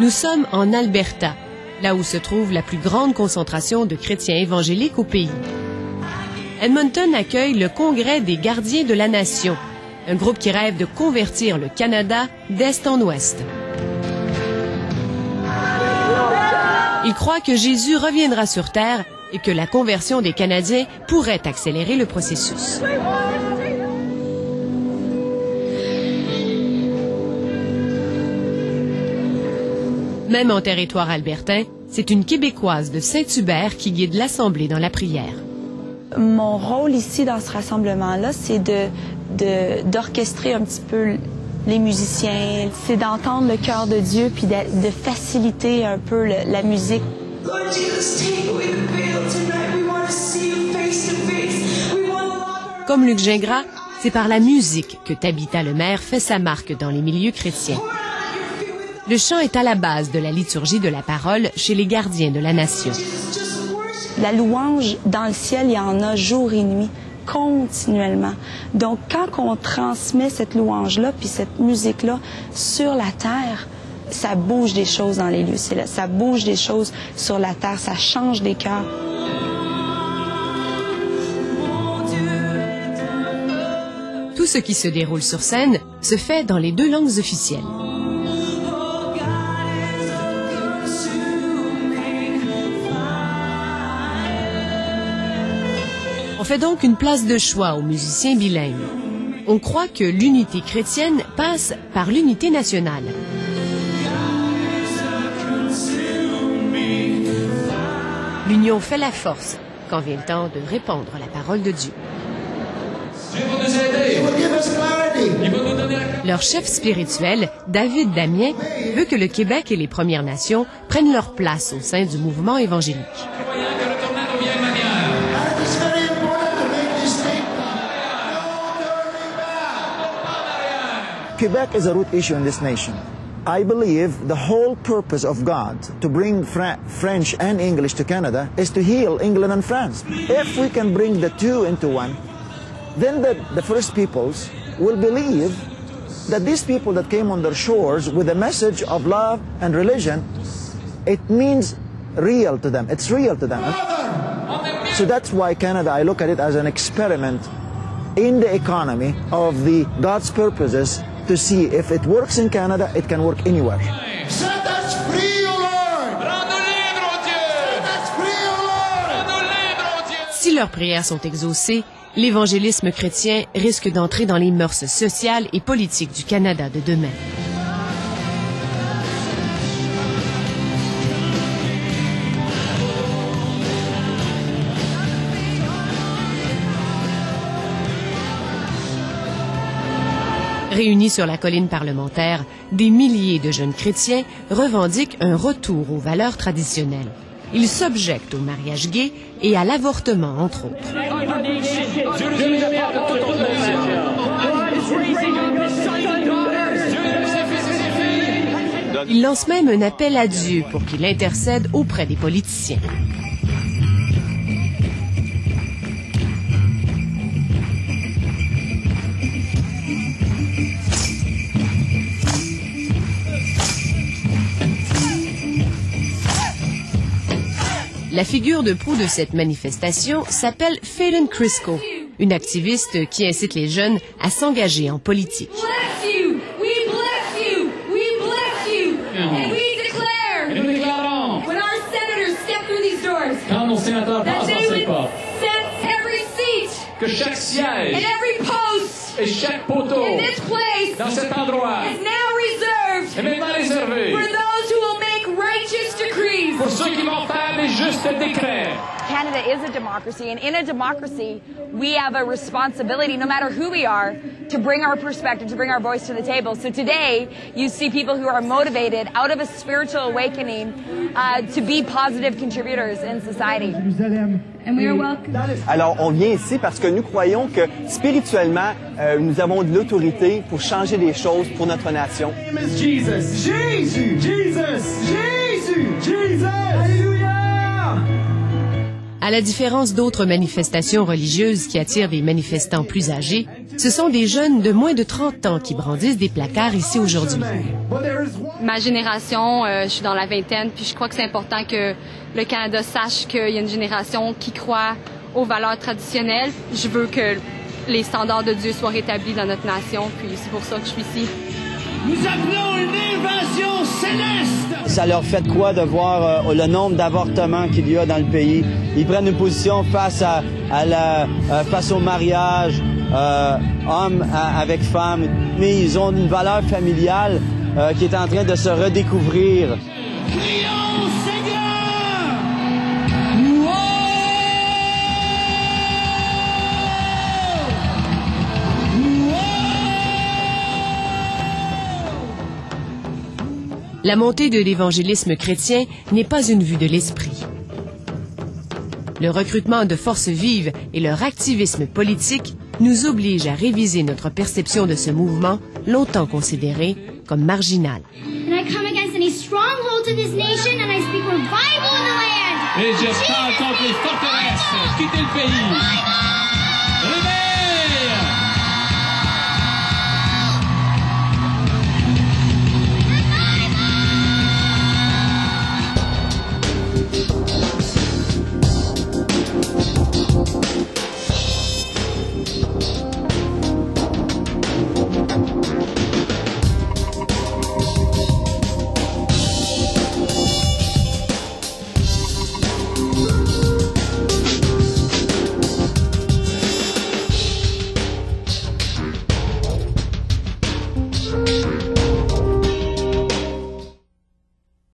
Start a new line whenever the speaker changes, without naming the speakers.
Nous sommes en Alberta, là où se trouve la plus grande concentration de chrétiens évangéliques au pays. Edmonton accueille le Congrès des gardiens de la nation, un groupe qui rêve de convertir le Canada d'est en ouest. Ils croient que Jésus reviendra sur terre et que la conversion des Canadiens pourrait accélérer le processus. Même en territoire albertain, c'est une Québécoise de Saint-Hubert qui guide l'Assemblée dans la prière.
Mon rôle ici dans ce rassemblement-là, c'est d'orchestrer un petit peu les musiciens, c'est d'entendre le cœur de Dieu puis de faciliter un peu la musique.
Comme Luc Gingras, c'est par la musique que Tabitha Lemaire fait sa marque dans les milieux chrétiens. Le chant est à la base de la liturgie de la parole chez les gardiens de la nation.
La louange, dans le ciel, il y en a jour et nuit, continuellement. Donc, quand on transmet cette louange-là, puis cette musique-là sur la terre, ça bouge des choses dans les lieux célestes, ça bouge des choses sur la terre, ça change des cœurs.
Tout ce qui se déroule sur scène se fait dans les 2 langues officielles. On fait donc une place de choix aux musiciens bilingues. On croit que l'unité chrétienne passe par l'unité nationale. L'union fait la force quand vient le temps de répandre la parole de Dieu. Leur chef spirituel, David Damien, veut que le Québec et les Premières Nations prennent leur place au sein du mouvement évangélique.
Quebec is a root issue in this nation. I believe the whole purpose of God to bring French and English to Canada is to heal England and France. If we can bring the two into one, then the first peoples will believe that these people that came on their shores with a message of love and religion, it means real to them. It's real to them. So that's why Canada, I look at it as an experiment in the economy of God's purposes to see if it works in Canada, it can work anywhere.
Set us free, O Lord! Rends-nous libres, oh Dieu! Set us free, O Lord! Rends-nous libres, oh Dieu!
Si leurs prières sont exaucées, l'évangélisme chrétien risque d'entrer dans les mœurs sociales et politiques du Canada de demain. Réunis sur la colline parlementaire, des milliers de jeunes chrétiens revendiquent un retour aux valeurs traditionnelles. Ils s'objectent au mariage gay et à l'avortement, entre autres. Ils lancent même un appel à Dieu pour qu'il intercède auprès des politiciens. La figure de proue de cette manifestation s'appelle Phelan Crisco, une activiste qui incite les jeunes à s'engager en politique.
Quand nos sénateurs passent dans ces portes, que chaque siège et chaque poteau dans cet endroit est maintenant réservé pour ceux qui vont faire des justes décrets.
Canada is a democracy, and in a democracy, we have a responsibility, no matter who we are, to bring our perspective, to bring our voice to the table. So today, you see people who are motivated out of a spiritual awakening to be positive contributors in society. And we are welcome.
Alors, on vient ici parce que nous croyons que spirituellement, nous avons de l'autorité pour changer des choses pour notre nation.
Jesus, Jesus, Jesus, Jesus, Jesus. Alléluia.
À la différence d'autres manifestations religieuses qui attirent des manifestants plus âgés, Ce sont des jeunes de moins de 30 ans qui brandissent des placards ici aujourd'hui.
Ma génération, je suis dans la vingtaine, puis je crois que c'est important que le Canada sache qu'il y a une génération qui croit aux valeurs traditionnelles. Je veux que les standards de Dieu soient rétablis dans notre nation, puis c'est pour ça que je suis ici.
Nous appelons une invasion céleste!
Ça leur fait quoi de voir le nombre d'avortements qu'il y a dans le pays? Ils prennent une position face face au mariage, homme avec femme, mais ils ont une valeur familiale qui est en train de se redécouvrir.
Crions, Seigneur!
La montée de l'évangélisme chrétien n'est pas une vue de l'esprit. Le recrutement de forces vives et leur activisme politique nous obligent à réviser notre perception de ce mouvement longtemps considéré comme marginal.
Et je parle contre les forteresses. Quittez le pays.